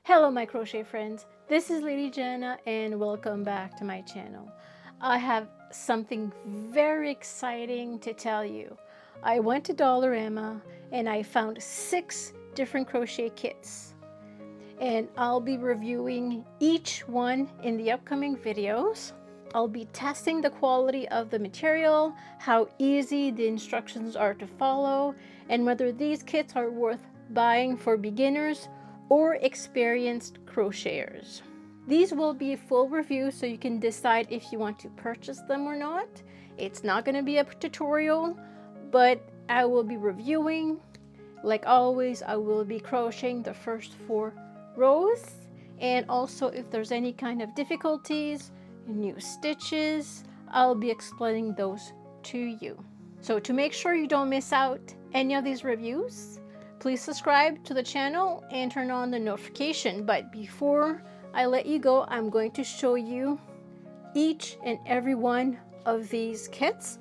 Hello my crochet friends, this is Lady Jenna and welcome back to my channel. I have something very exciting to tell you. I went to Dollarama and I found 6 different crochet kits and I'll be reviewing each one in the upcoming videos. I'll be testing the quality of the material, how easy the instructions are to follow, and whether these kits are worth buying for beginners or experienced crocheters. These will be full reviews so you can decide if you want to purchase them or not. It's not going to be a tutorial, but I will be reviewing. Like always, I will be crocheting the first 4 rows, and also if there's any kind of difficulties, new stitches, I'll be explaining those to you. So to make sure you don't miss out any of these reviews, please subscribe to the channel and turn on the notification. But before I let you go, I'm going to show you each and every one of these kits.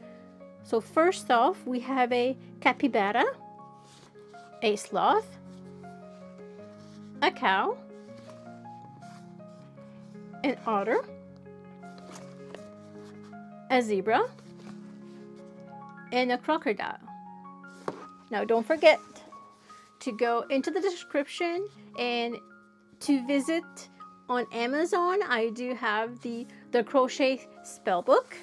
So first off, we have a capybara, a sloth, a cow, an otter, a zebra, and a crocodile. Now don't forget to go into the description and to visit on Amazon. I do have the crochet spellbook,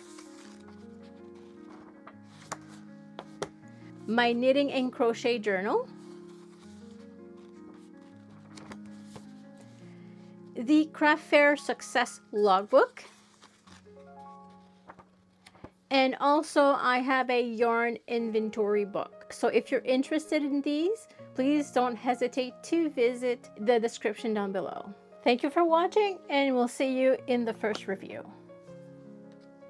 my knitting and crochet journal, the craft fair success logbook, and also I have a yarn inventory book. So if you're interested in these, please don't hesitate to visit the description down below. Thank you for watching, and we'll see you in the first review.